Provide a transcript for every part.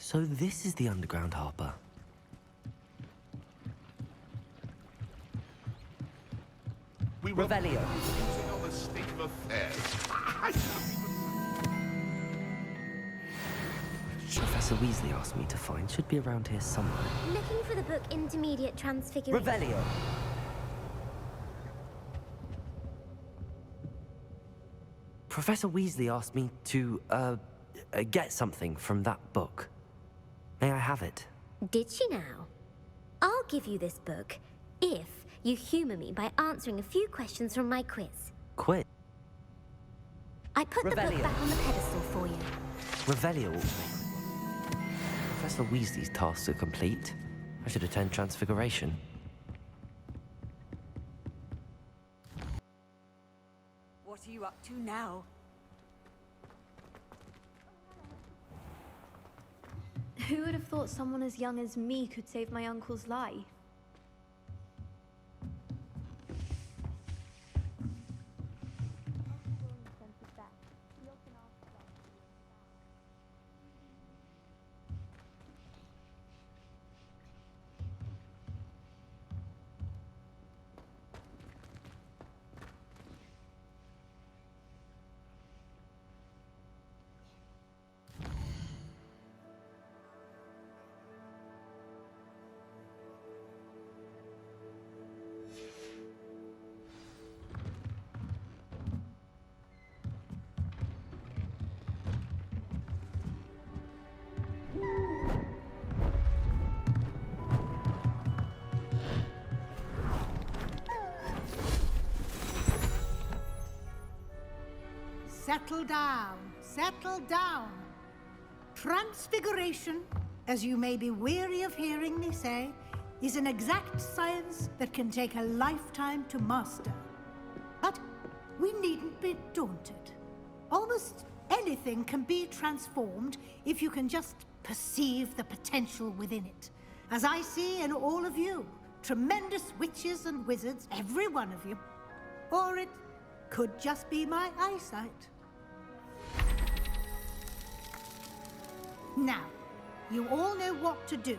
So this is the underground harbour. We will Revelio. focusing on the state of affairs. Professor Weasley asked me to find should be around here somewhere. Looking for the book Intermediate Transfiguration. Revelio. Professor Weasley asked me to, get something from that book. May I have it? Did she now? I'll give you this book if you humour me by answering a few questions from my quiz. Quiz? I put the book Revelio. back on the pedestal for you. Revelio. Professor Weasley's tasks are complete. I should attend Transfiguration. What are you up to now? Who would have thought someone as young as me could save my uncle's life? Settle down, settle down. Transfiguration, as you may be weary of hearing me say, is an exact science that can take a lifetime to master. But we needn't be daunted. Almost anything can be transformed if you can just perceive the potential within it. As I see in all of you, tremendous witches and wizards, every one of you. Or it could just be my eyesight. Now, you all know what to do.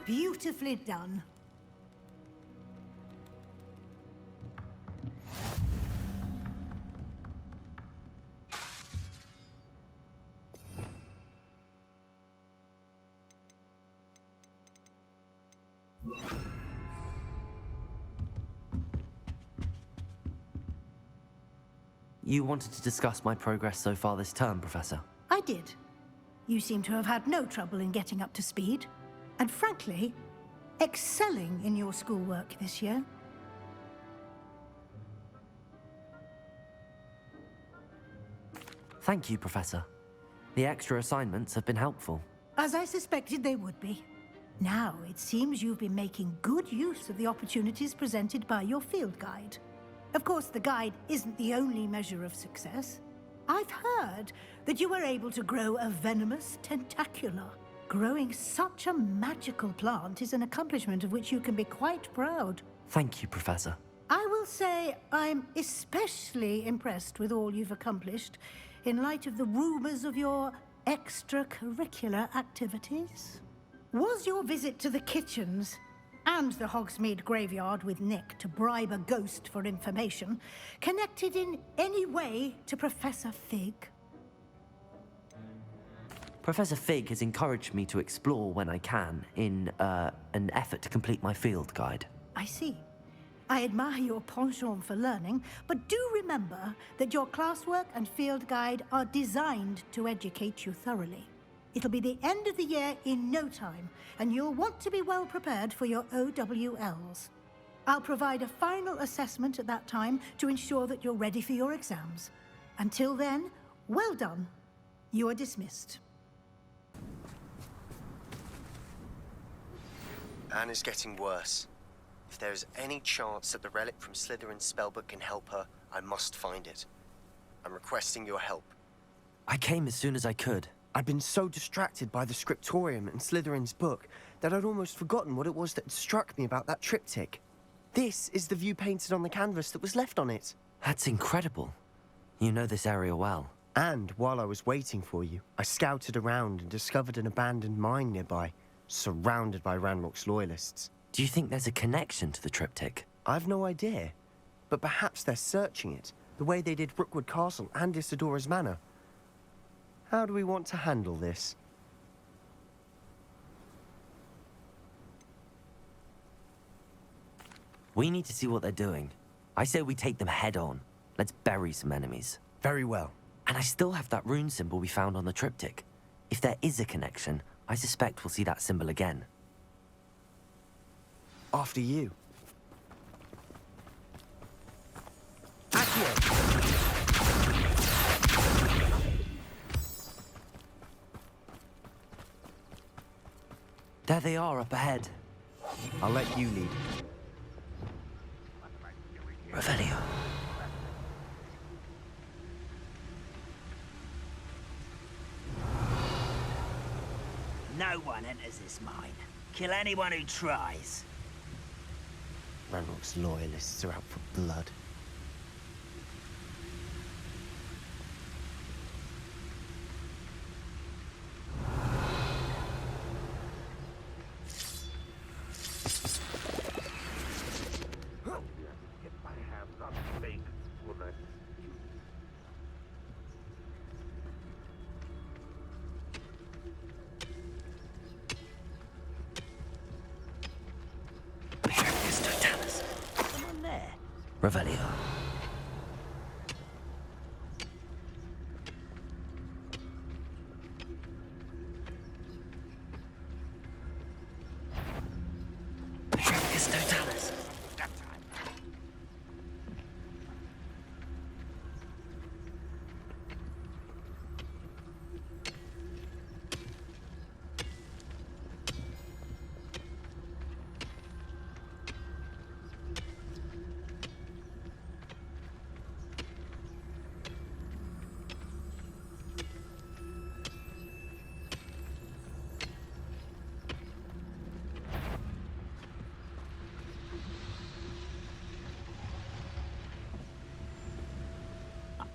Beautifully done. You wanted to discuss my progress so far this term, Professor? I did. You seem to have had no trouble in getting up to speed. And frankly, excelling in your schoolwork this year. Thank you, Professor. The extra assignments have been helpful. As I suspected they would be. Now, it seems you've been making good use of the opportunities presented by your field guide. Of course, the guide isn't the only measure of success. I've heard that you were able to grow a venomous tentacula. Growing such a magical plant is an accomplishment of which you can be quite proud. Thank you, Professor. I will say I'm especially impressed with all you've accomplished in light of the rumors of your extracurricular activities. Was your visit to the kitchens and the Hogsmeade graveyard with Nick to bribe a ghost for information connected in any way to Professor Fig? Professor Fig has encouraged me to explore when I can in an effort to complete my field guide. I see. I admire your penchant for learning, but do remember that your classwork and field guide are designed to educate you thoroughly. It'll be the end of the year in no time, and you'll want to be well prepared for your OWLs. I'll provide a final assessment at that time to ensure that you're ready for your exams. Until then, well done. You are dismissed. Anna's getting worse. If there is any chance that the relic from Slytherin's spellbook can help her, I must find it. I'm requesting your help. I came as soon as I could. I'd been so distracted by the scriptorium and Slytherin's book that I'd almost forgotten what it was that struck me about that triptych. This is the view painted on the canvas that was left on it. That's incredible. You know this area well. And while I was waiting for you, I scouted around and discovered an abandoned mine nearby, surrounded by Ranrock's loyalists. Do you think there's a connection to the triptych? I've no idea, but perhaps they're searching it, the way they did Rookwood Castle and Isidora's Manor. How do we want to handle this? We need to see what they're doing. I say we take them head on. Let's bury some enemies. Very well. And I still have that rune symbol we found on the triptych. If there is a connection, I suspect we'll see that symbol again. After you. There they are up ahead. I'll let you lead. Revelio. No one enters this mine. Kill anyone who tries. Ranrock's loyalists are out for blood. Someone there. Revelio.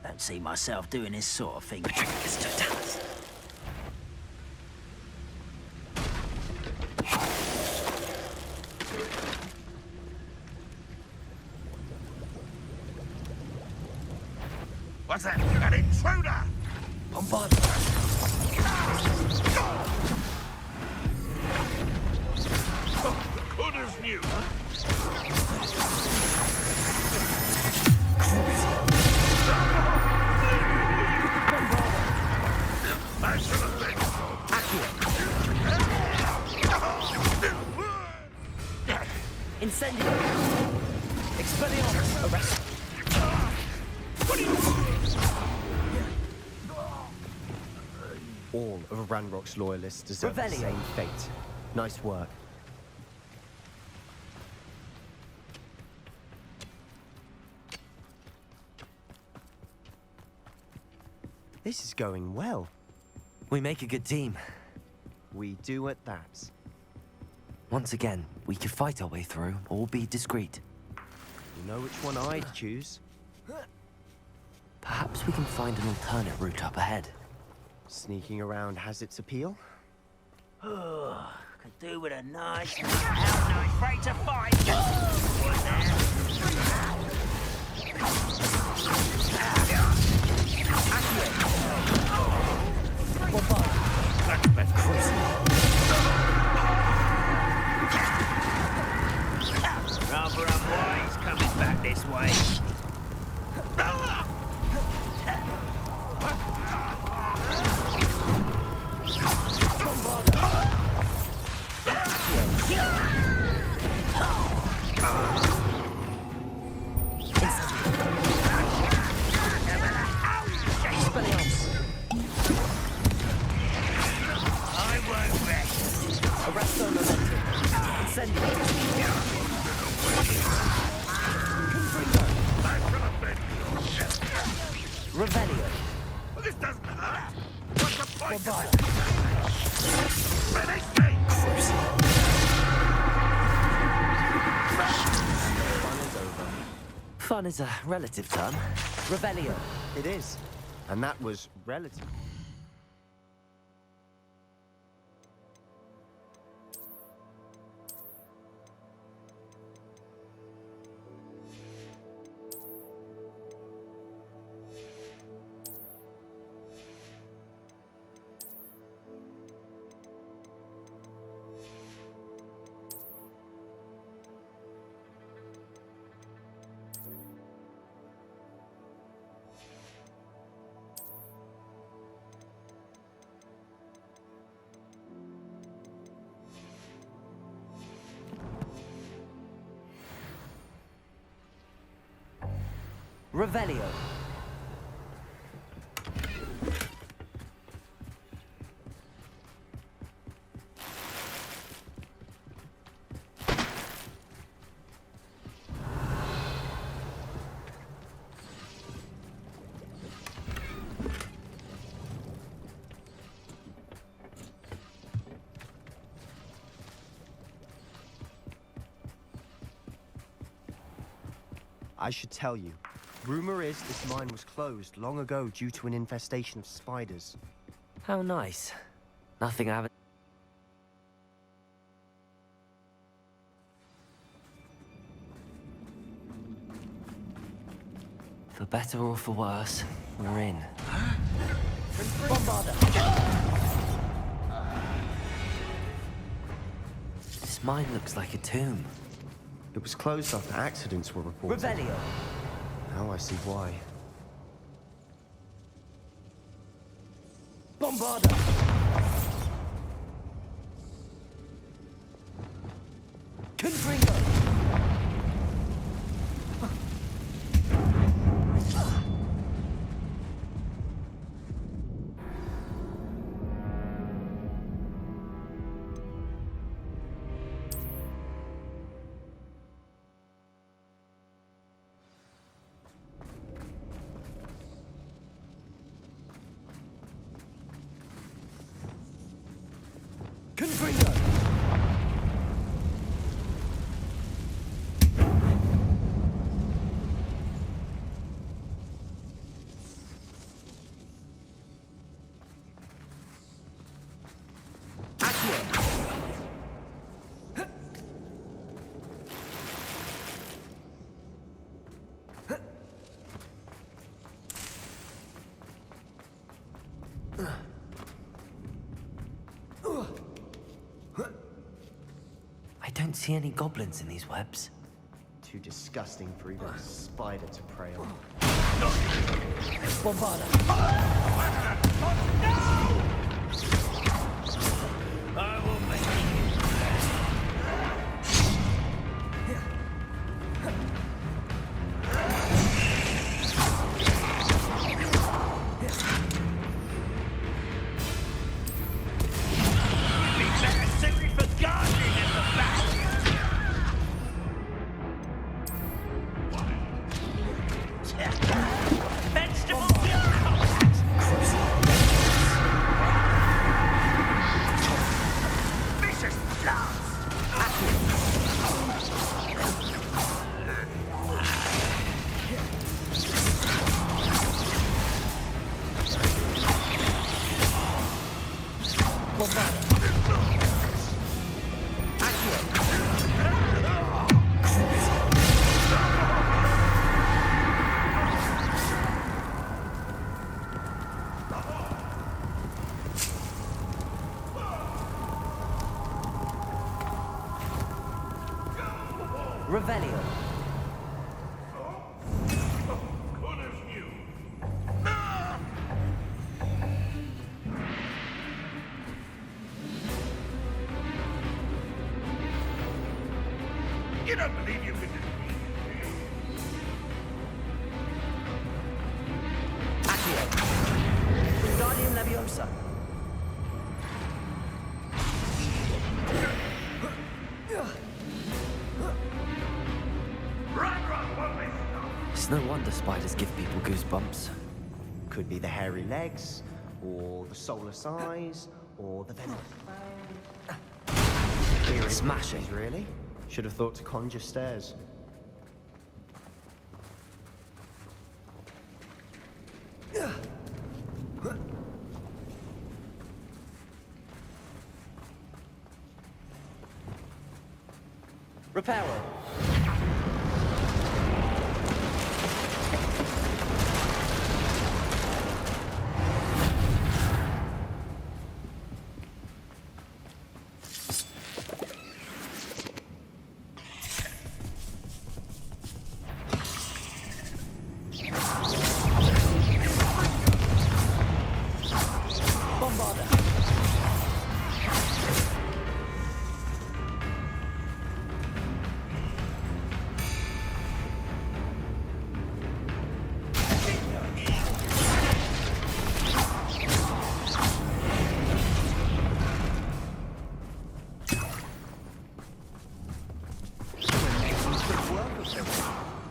Don't see myself doing this sort of thing. What's that? An intruder! Bombard. Good as new. Smash to the thing. Incendio. Expelliarmus. Arrest. All of Ranrock's loyalists deserve the Revelio. same fate. Nice work. This is going well. We make a good team. We do at that. Once again, we could fight our way through, or be discreet. You know which one I'd choose? Perhaps we can find an alternate route up ahead. Sneaking around has its appeal. Could do with a nice, out, no afraid to fight. One Rather unwise coming back this way. I won't rest. Arresto momentum. Incendio. Revelio. This doesn't hurt. What's the point? Fun is a relative term. Revelio. It is. And that was relative. Revelio. I should tell you. Rumor is this mine was closed long ago due to an infestation of spiders. How nice. Nothing I haven't... For better or for worse, we're in. Bombarder! This mine looks like a tomb. It was closed after accidents were reported. Revelio. Now I see why. Bombarder! Confringo! Confringo! I don't see any goblins in these webs. Too disgusting for even a spider to prey on. Bombarder! I will make Revelio. You don't believe you can Accio. Guardian Leviosa. It's no wonder spiders give people goosebumps. Could be the hairy legs, or the soulless eyes, or the venomous fangs. Smashing. Really? Should have thought to conjure stairs. Reparo.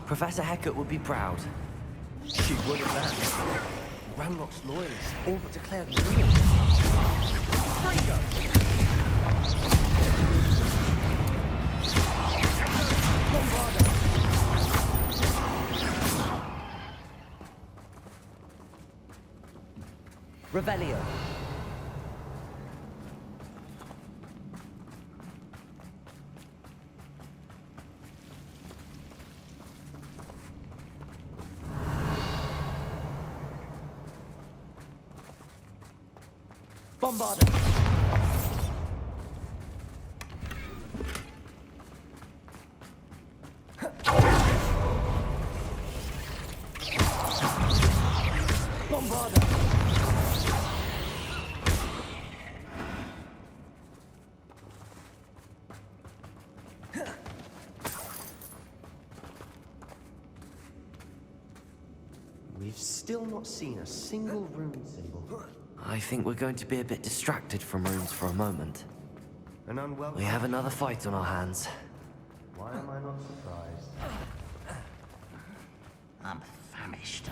Professor Hecat would be proud. She would have that. Ranrock's loyalists all but declared war. Revelio. Bombarda. Bombarda. We've still not seen a single rune symbol. I think we're going to be a bit distracted from runes for a moment. An unwelcome. We have another fight on our hands. Why am I not surprised? I'm famished.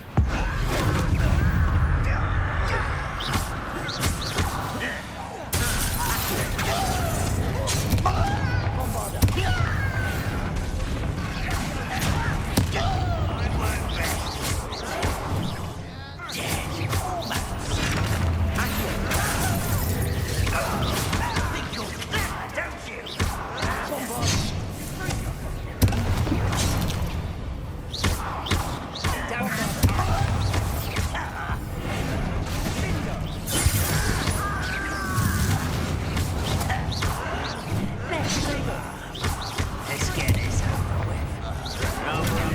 Let's get this over with.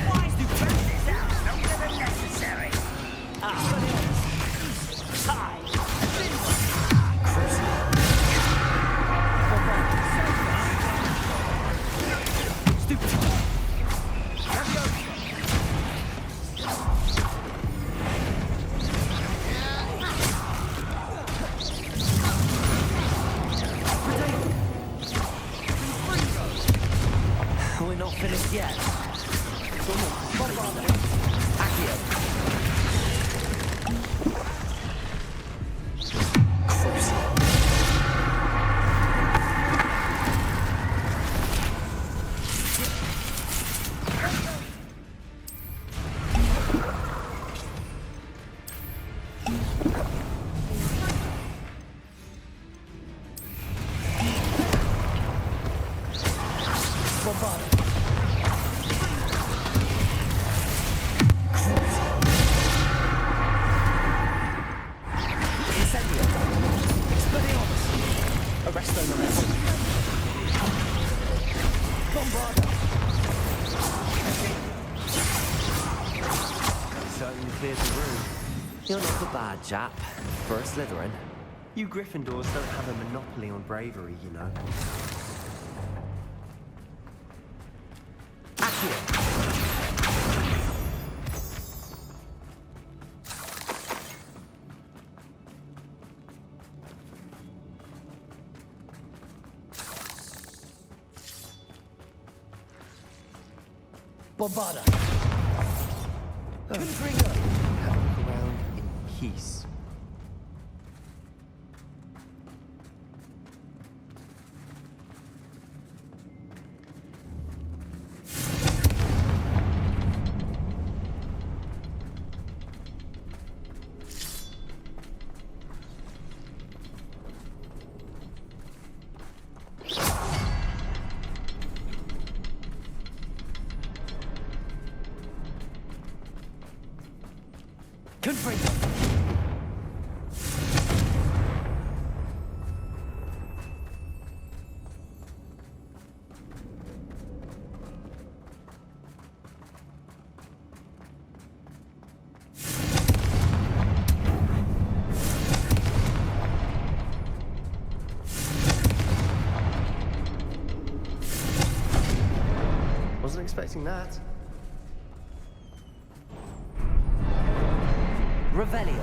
Why do this out longer than necessary? We're not finished yet. Bombarda. Accio. Crucial. Bombarda. Incendio. Expelliarmus. Arresto Lorenzo. Bombarda. Certainly cleared the room. You're not a bad chap for a Slytherin. You Gryffindors don't have a monopoly on bravery, you know. Bombarda. Have a look around in peace. Wasn't expecting that. Revelio.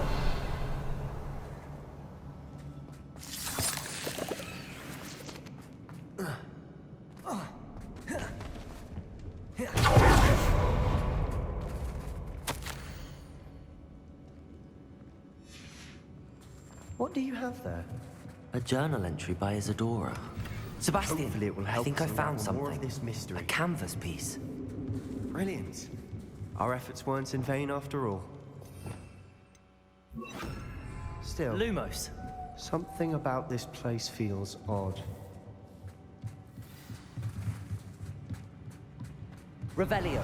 What do you have there? A journal entry by Isadora. Sebastian, Hopefully it will I help think us I found unravel more of something. this mystery. A canvas piece. Brilliant. Our efforts weren't in vain after all. Still, Lumos. something about this place feels odd. Revelio.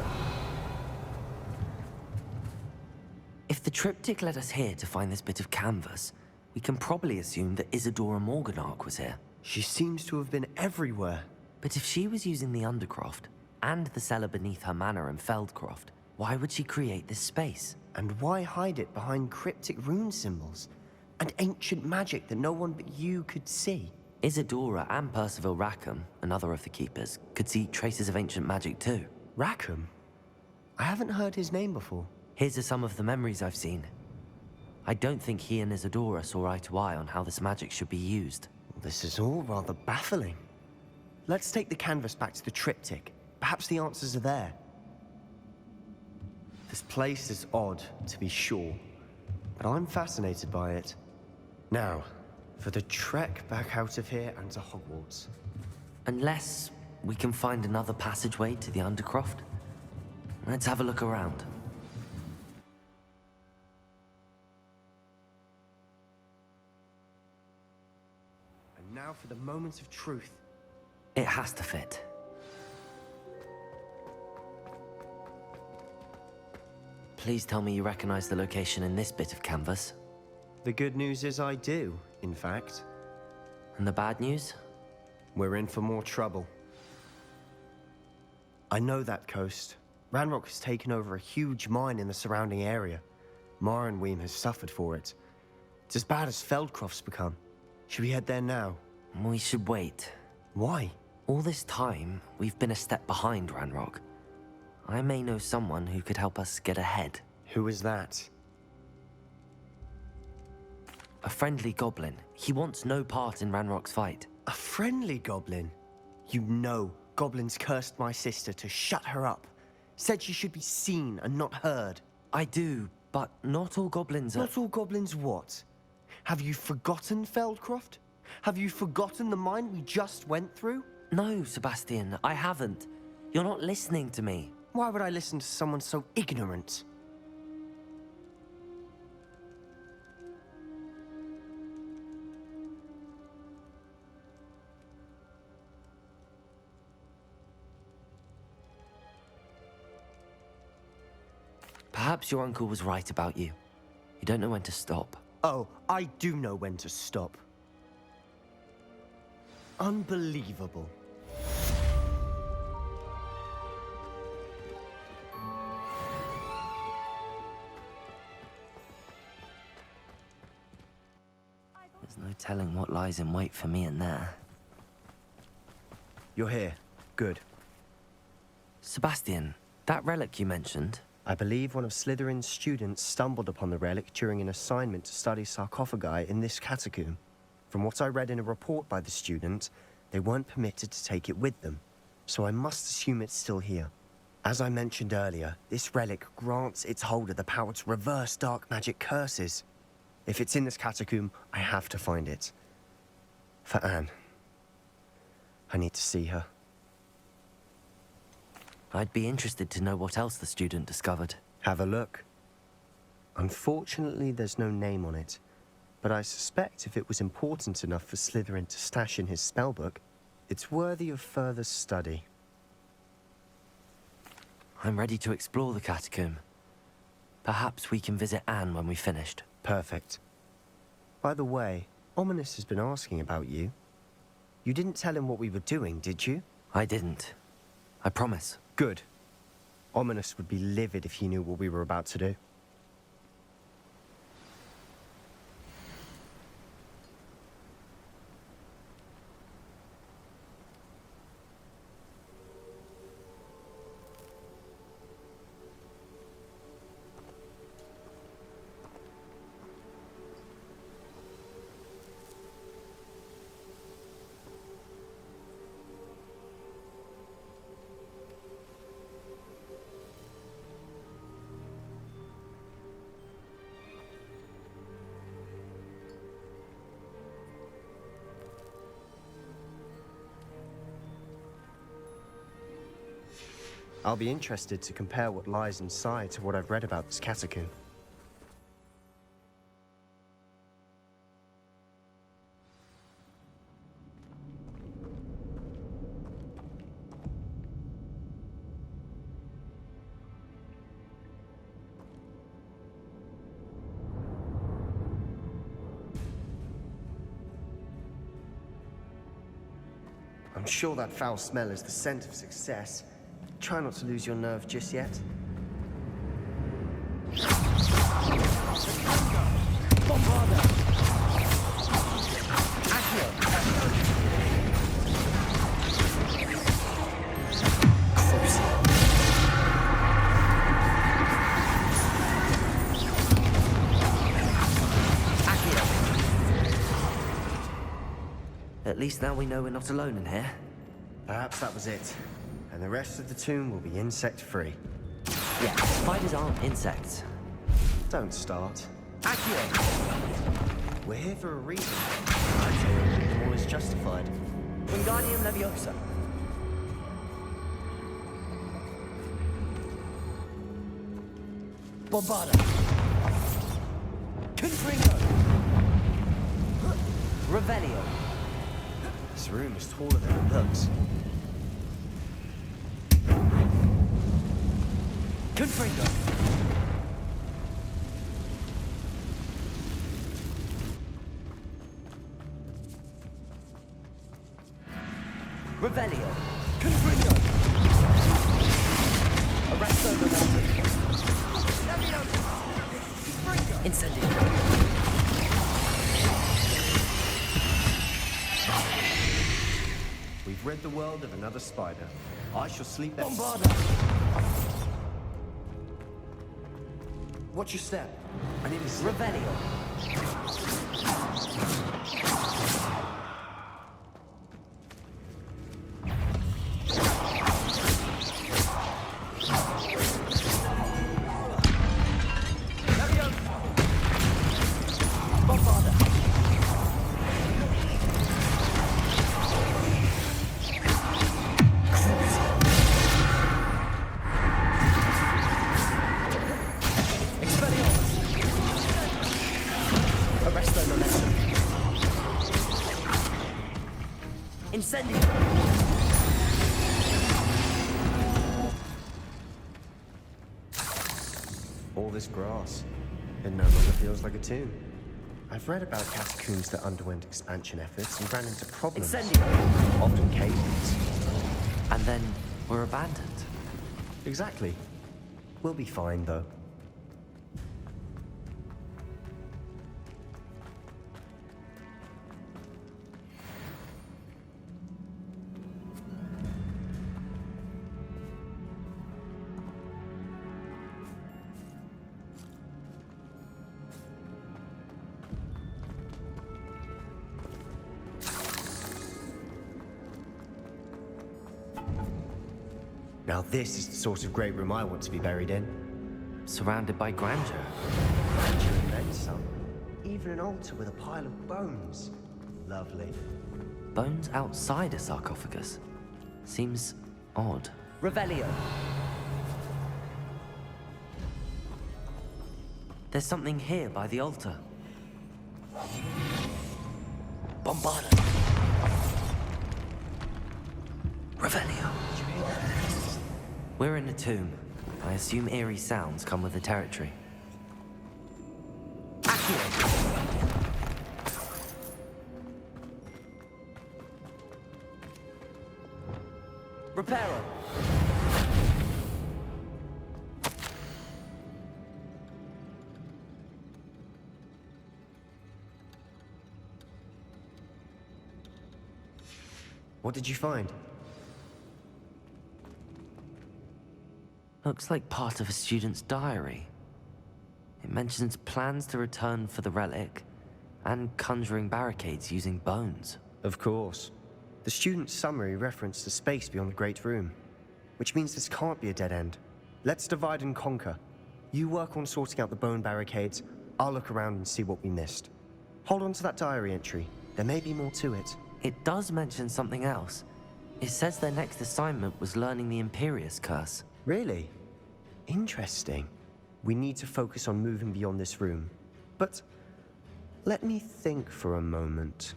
If the triptych led us here to find this bit of canvas, we can probably assume that Isadora Morganark was here. She seems to have been everywhere. But if she was using the Undercroft, and the cellar beneath her manor in Feldcroft, why would she create this space? And why hide it behind cryptic rune symbols? And ancient magic that no one but you could see? Isadora and Percival Rackham, another of the Keepers, could see traces of ancient magic too. Rackham? I haven't heard his name before. Here's are some of the memories I've seen. I don't think he and Isadora saw eye to eye on how this magic should be used. This is all rather baffling. Let's take the canvas back to the triptych. Perhaps the answers are there. This place is odd, to be sure, but I'm fascinated by it. Now, for the trek back out of here and to Hogwarts. Unless we can find another passageway to the Undercroft. Let's have a look around. And now for the moment of truth. It has to fit. Please tell me you recognize the location in this bit of canvas. The good news is I do, in fact. And the bad news? We're in for more trouble. I know that coast. Ranrock has taken over a huge mine in the surrounding area. Marrenweem has suffered for it. It's as bad as Feldcroft's become. Should we head there now? We should wait. Why? All this time, we've been a step behind Ranrock. I may know someone who could help us get ahead. Who is that? A friendly goblin. He wants no part in Ranrock's fight. A friendly goblin? You know, goblins cursed my sister to shut her up. Said she should be seen and not heard. I do, but not all goblins are... Not all goblins what? Have you forgotten Feldcroft? Have you forgotten the mine we just went through? No, Sebastian, I haven't. You're not listening to me. Why would I listen to someone so ignorant? Perhaps your uncle was right about you. You don't know when to stop. Oh, I do know when to stop. Unbelievable. There's no telling what lies in wait for me in there. You're here. Good. Sebastian, that relic you mentioned, I believe one of Slytherin's students stumbled upon the relic during an assignment to study sarcophagi in this catacomb. From what I read in a report by the student, they weren't permitted to take it with them, so I must assume it's still here. As I mentioned earlier, this relic grants its holder the power to reverse dark magic curses. If it's in this catacomb, I have to find it. For Anne. I need to see her. I'd be interested to know what else the student discovered. Have a look. Unfortunately, there's no name on it, but I suspect if it was important enough for Slytherin to stash in his spellbook, it's worthy of further study. I'm ready to explore the catacomb. Perhaps we can visit Anne when we've finished. Perfect. By the way, Ominous has been asking about you. You didn't tell him what we were doing, did you? I didn't. I promise. Good. Ominous would be livid if he knew what we were about to do. I'll be interested to compare what lies inside to what I've read about this catacomb. I'm sure that foul smell is the scent of success. Try not to lose your nerve just yet. Bombarda! At least now we know we're not alone in here. Perhaps that was it. And the rest of the tomb will be insect-free. Yeah, spiders aren't insects. Don't start. Accio! We're here for a reason. I'd say the all is justified. Wingardium Leviosa. Bombarda. Confringo. Revelio. This room is taller than it looks. Confringo. Revelio. Confringo. Arresto Momentum. Incendio. We've rid the world of another spider. I shall sleep at... Bombarda. Watch your step. I need a slip. Revelio. Bombarda. Arresto Momentum. Incendio. All this grass. It no longer feels like a tomb. I've read about catacombs that underwent expansion efforts and ran into problems. Incendio. Often cave-ins. And then we're abandoned. Exactly. We'll be fine, though. Now this is the sort of great room I want to be buried in. Surrounded by grandeur. Grandeur and then some. Even an altar with a pile of bones. Lovely. Bones outside a sarcophagus. Seems odd. Revelio. There's something here by the altar. Bombarda. Revelio. We're in a tomb. I assume eerie sounds come with the territory. Reparo. What did you find? Looks like part of a student's diary. It mentions plans to return for the relic and conjuring barricades using bones. Of course. The student's summary referenced the space beyond the Great Room, which means this can't be a dead end. Let's divide and conquer. You work on sorting out the bone barricades, I'll look around and see what we missed. Hold on to that diary entry. There may be more to it. It does mention something else. It says their next assignment was learning the Imperius Curse. Really? Interesting. We need to focus on moving beyond this room. But let me think for a moment.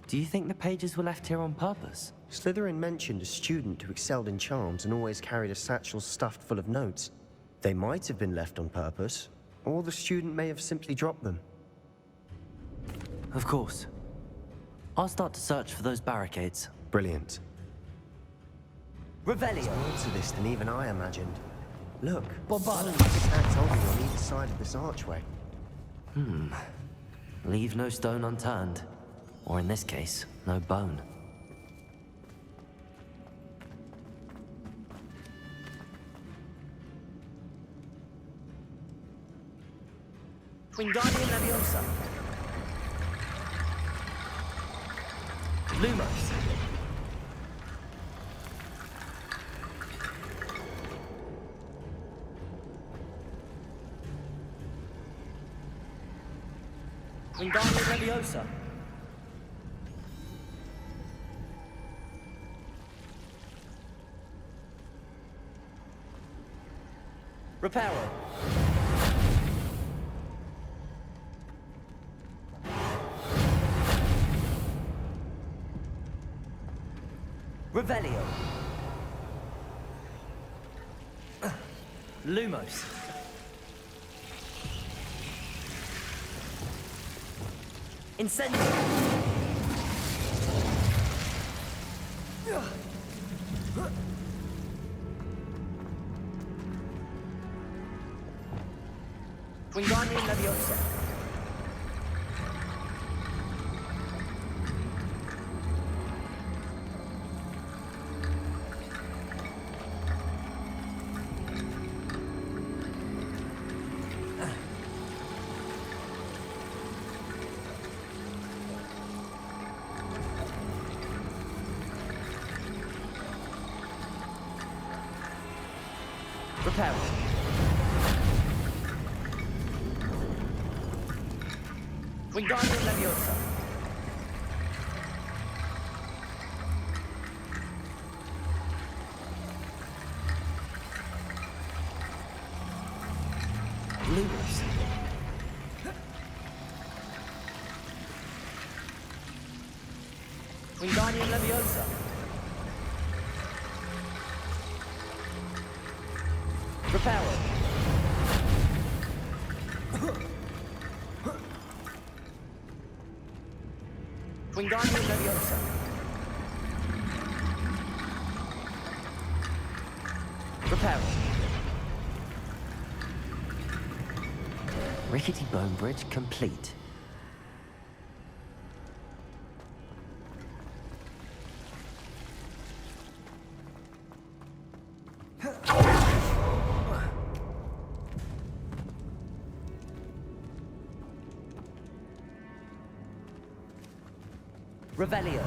Do you think the pages were left here on purpose? Slytherin mentioned a student who excelled in charms and always carried a satchel stuffed full of notes. They might have been left on purpose, or the student may have simply dropped them. Of course. I'll start to search for those barricades. Brilliant. Revelio. There's more to this than even I imagined. Look, Bombarda. stacked only on either side of this archway. Leave no stone unturned. Or in this case, no bone. Wingardium Leviosa. Lumos. Wingardium Leviosa. Reparo. Revelio. Lumos. Incendio. Wingardium Leviosa. Reparo. Wingardium Leviosa. Lumos. Wingardium Leviosa. Reparo. Wingardium Leviosa. Reparo. Rickety bone bridge complete. Revelio.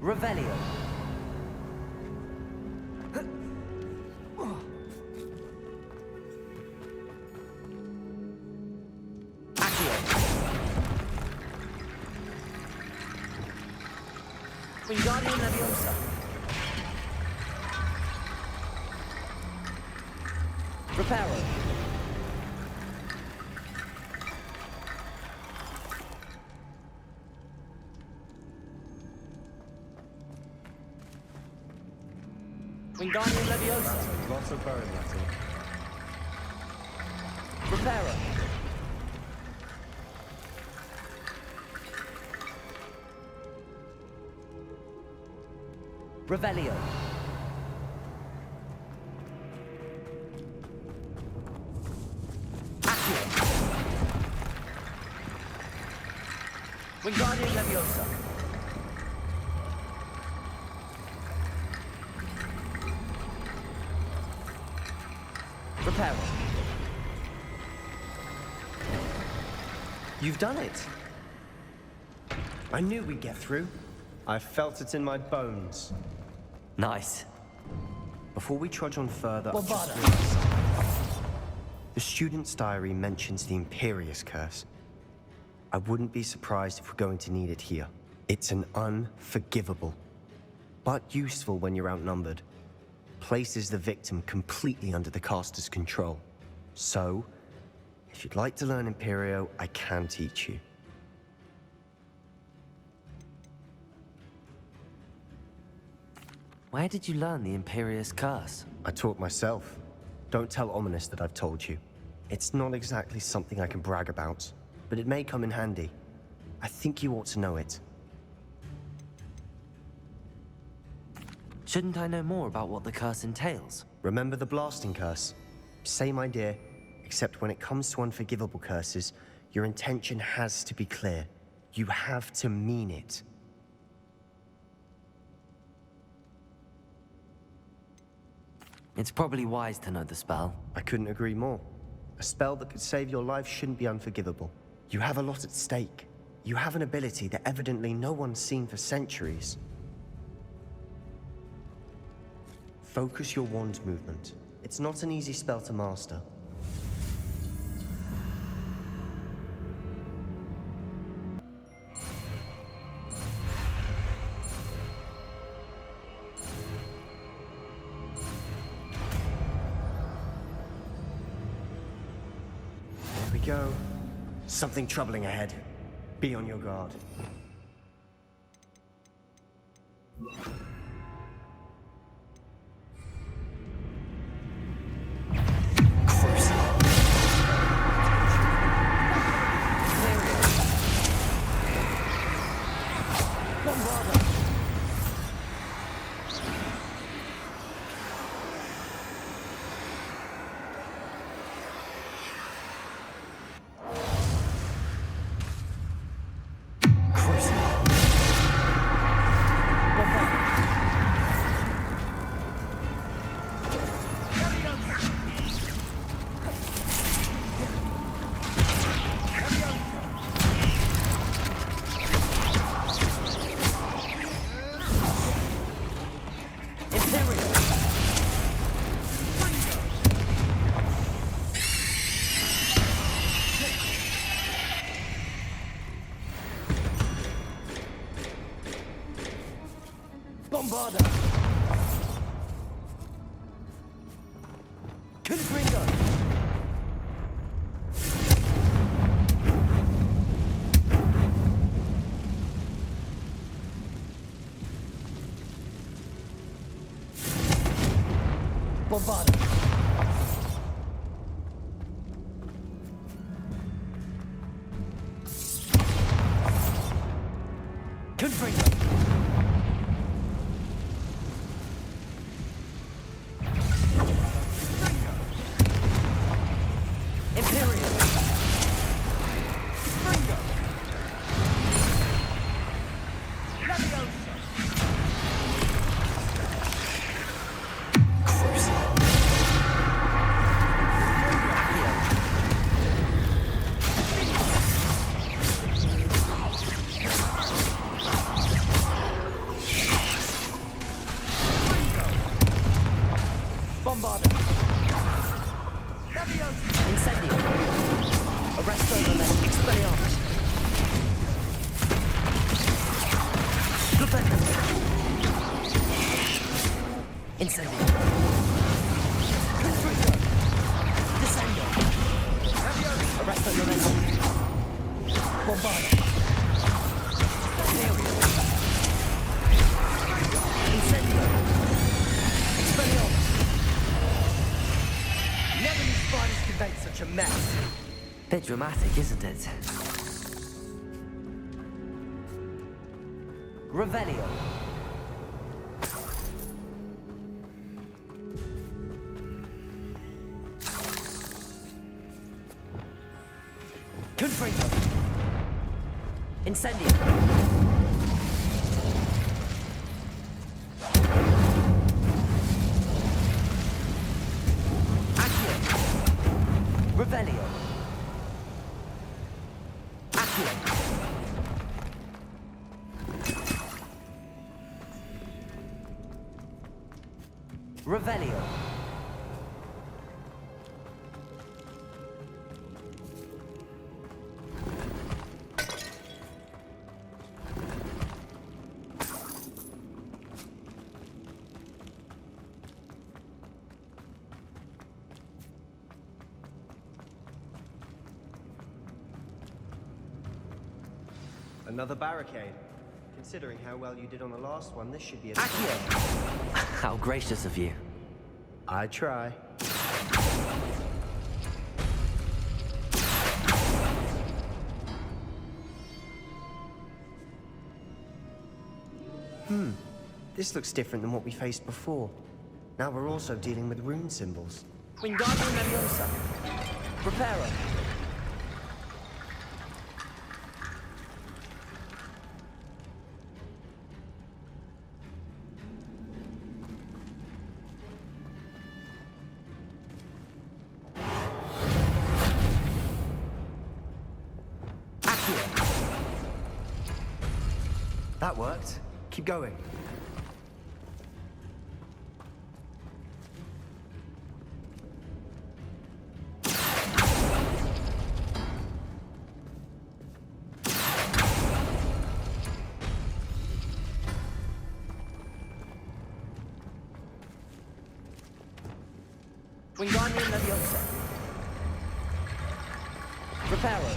Revelio. Accio. Wingardium Leviosa. Reparo. Wingardium Leviosa. Lots of bone, Latin. Reparo. Revelio. Accio. Wingardium Leviosa. Reparo. You've done it. I knew we'd get through. I felt it in my bones. Nice. Before we trudge on further, I've Bombarda. just realized something. The student's diary mentions the Imperious Curse. I wouldn't be surprised if we're going to need it here. It's an unforgivable, but useful when you're outnumbered. Places the victim completely under the caster's control. So, if you'd like to learn Imperio, I can teach you. Where did you learn the Imperious Curse? I taught myself. Don't tell Ominous that I've told you. It's not exactly something I can brag about, but it may come in handy. I think you ought to know it. Shouldn't I know more about what the curse entails? Remember the blasting curse? Same idea, except when it comes to unforgivable curses, your intention has to be clear. You have to mean it. It's probably wise to know the spell. I couldn't agree more. A spell that could save your life shouldn't be unforgivable. You have a lot at stake. You have an ability that evidently no one's seen for centuries. Focus your wand movement. It's not an easy spell to master. There we go. Something troubling ahead. Be on your guard. Bombarda. Confringo. Bombarda. Confringo. Incendio. Constrictor. Descendo. Arresto Momentum. Bombarda. Aerial. Incendio. Expelliarmus. Never knew spiders could make such a mess. Bit dramatic, isn't it? Revelio. Confringo. Incendio. Accio. Revelio. Accio. Revelio. Another barricade. Considering how well you did on the last one, this should be a... Accio. How gracious of you. I try. This looks different than what we faced before. Now we're also dealing with rune symbols. Wingardium Leviosa. Preparo. That worked. Keep going. Wingardium Leviosa. Preparo.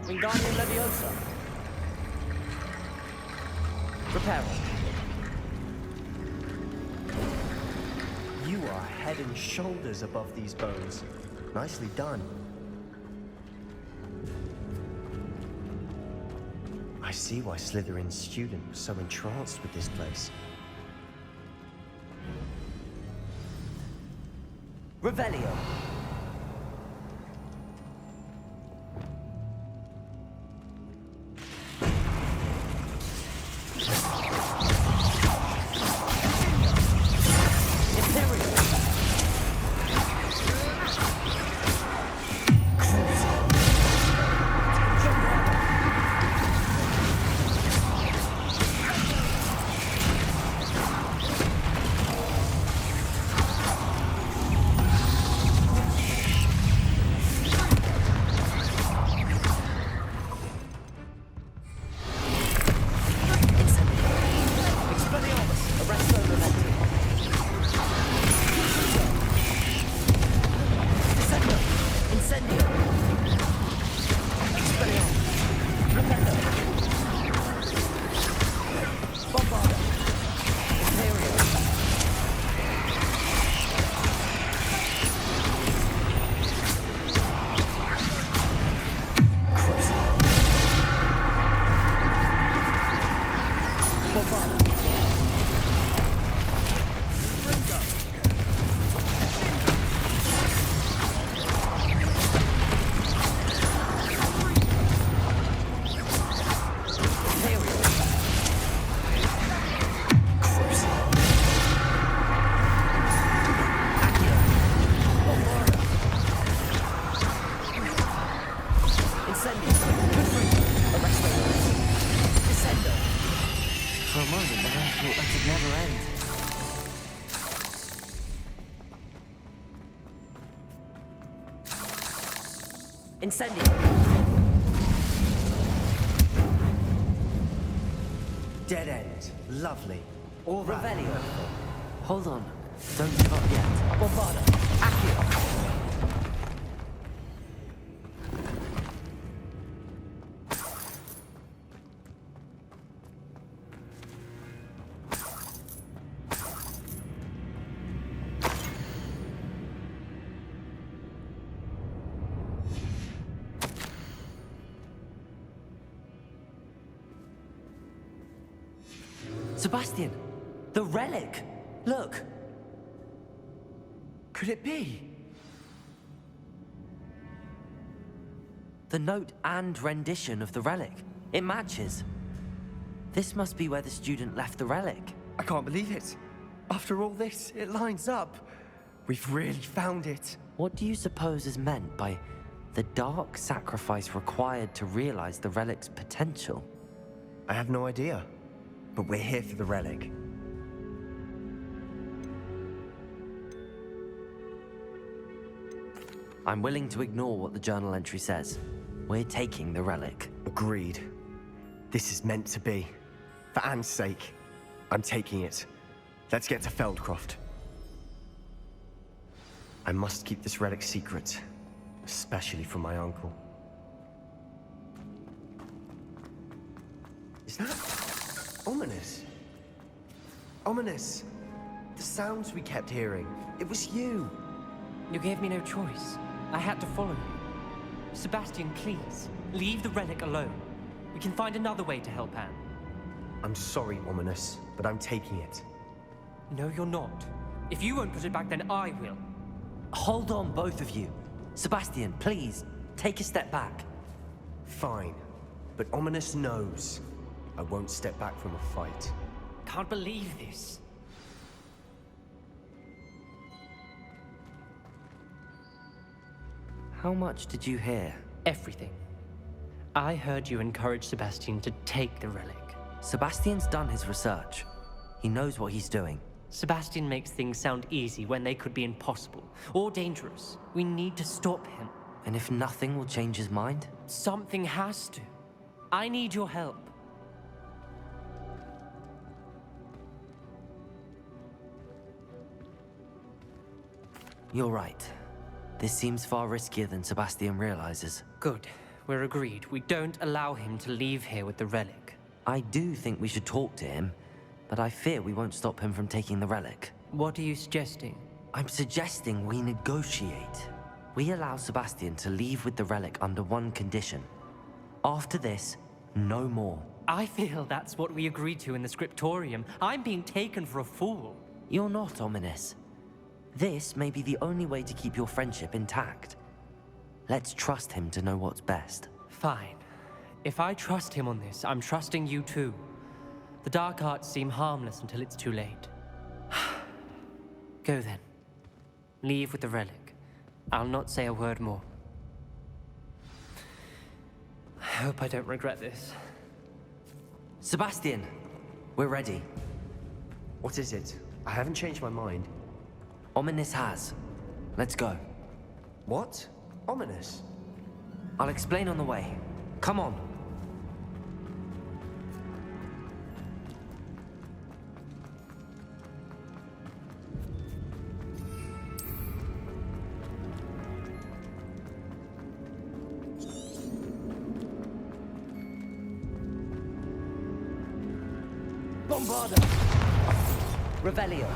Wingardium Leviosa. Preparo. You are head and shoulders above these bones. Nicely done. I see why Slytherin's student was so entranced with this place. Revelio. Incendio. Dead end. Lovely. All that. Revelio. Hold on. Don't give up yet. Bombarda. Accio. Sebastian! The relic! Look! Could it be? The note and rendition of the relic. It matches. This must be where the student left the relic. I can't believe it. After all this, it lines up. We've really found it. What do you suppose is meant by the dark sacrifice required to realize the relic's potential? I have no idea. But we're here for the relic. I'm willing to ignore what the journal entry says. We're taking the relic. Agreed. This is meant to be. For Anne's sake, I'm taking it. Let's get to Feldcroft. I must keep this relic secret, especially from my uncle. Is that ominous? Ominous! The sounds we kept hearing. It was you. You gave me no choice. I had to follow you. Sebastian, please, leave the relic alone. We can find another way to help Anne. I'm sorry, Ominous, but I'm taking it. No, you're not. If you won't put it back, then I will. Hold on, both of you. Sebastian, please, take a step back. Fine, but Ominous knows I won't step back from a fight. Can't believe this. How much did you hear? Everything. I heard you encourage Sebastian to take the relic. Sebastian's done his research. He knows what he's doing. Sebastian makes things sound easy when they could be impossible or dangerous. We need to stop him. And if nothing will change his mind? Something has to. I need your help. You're right. This seems far riskier than Sebastian realizes. Good. We're agreed. We don't allow him to leave here with the relic. I do think we should talk to him, but I fear we won't stop him from taking the relic. What are you suggesting? I'm suggesting we negotiate. We allow Sebastian to leave with the relic under one condition. After this, no more. I feel that's what we agreed to in the scriptorium. I'm being taken for a fool. You're not, Ominous. This may be the only way to keep your friendship intact. Let's trust him to know what's best. Fine. If I trust him on this, I'm trusting you too. The dark arts seem harmless until it's too late. Go then. Leave with the relic. I'll not say a word more. I hope I don't regret this. Sebastian, we're ready. What is it? I haven't changed my mind. Ominous has. Let's go. What? Ominous? I'll explain on the way. Come on. Bombarda. Revelio.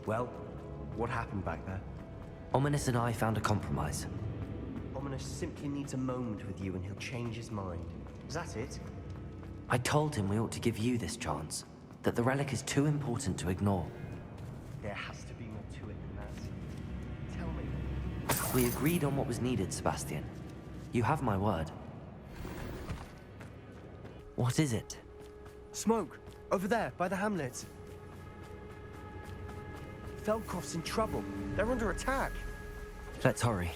Well, what happened back there? Ominous and I found a compromise. Ominous simply needs a moment with you and he'll change his mind. Is that it? I told him we ought to give you this chance, that the relic is too important to ignore. There has to be more to it than that. Tell me. We agreed on what was needed, Sebastian. You have my word. What is it? Smoke! Over there, by the hamlet. Feldcroft's in trouble. They're under attack. Let's hurry.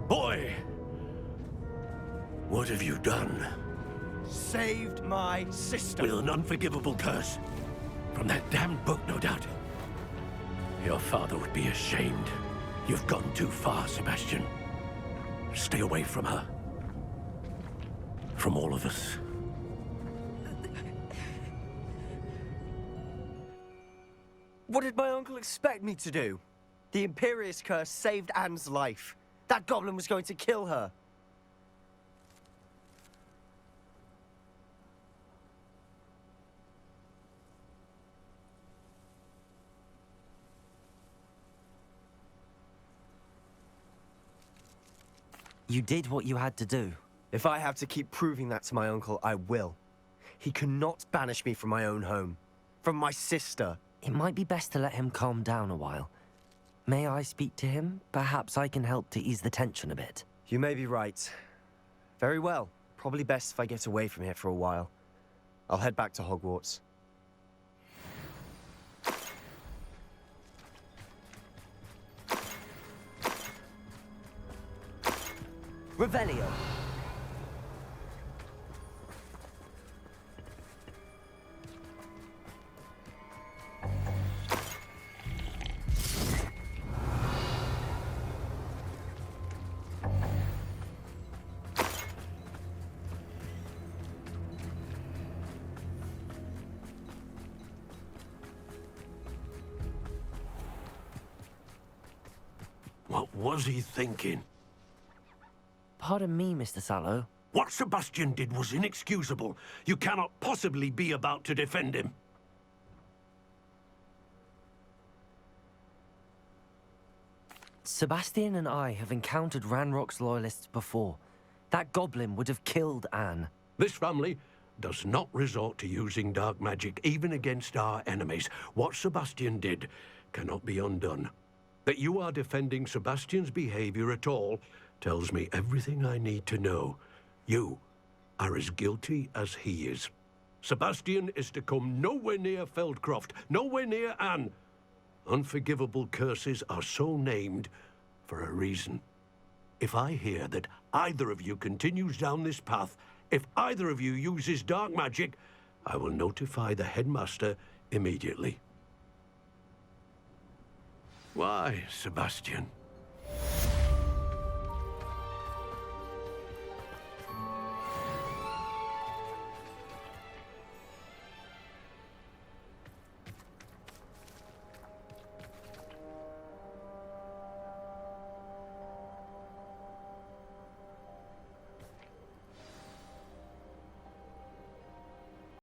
Boy! What have you done? Saved my sister. With an unforgivable curse. From that damned book, no doubt. Your father would be ashamed. You've gone too far, Sebastian. Stay away from her. From all of us. What did my uncle expect me to do? The Imperious curse saved Anne's life. That goblin was going to kill her. You did what you had to do. If I have to keep proving that to my uncle, I will. He cannot banish me from my own home. From my sister. It might be best to let him calm down a while. May I speak to him? Perhaps I can help to ease the tension a bit. You may be right. Very well. Probably best if I get away from here for a while. I'll head back to Hogwarts. Revelio. What was he thinking? Pardon me, Mr. Sallow. What Sebastian did was inexcusable. You cannot possibly be about to defend him. Sebastian and I have encountered Ranrock's loyalists before. That goblin would have killed Anne. This family does not resort to using dark magic even against our enemies. What Sebastian did cannot be undone. That you are defending Sebastian's behavior at all tells me everything I need to know. You are as guilty as he is. Sebastian is to come nowhere near Feldcroft, nowhere near Anne. Unforgivable curses are so named for a reason. If I hear that either of you continues down this path, if either of you uses dark magic, I will notify the headmaster immediately. Why, Sebastian?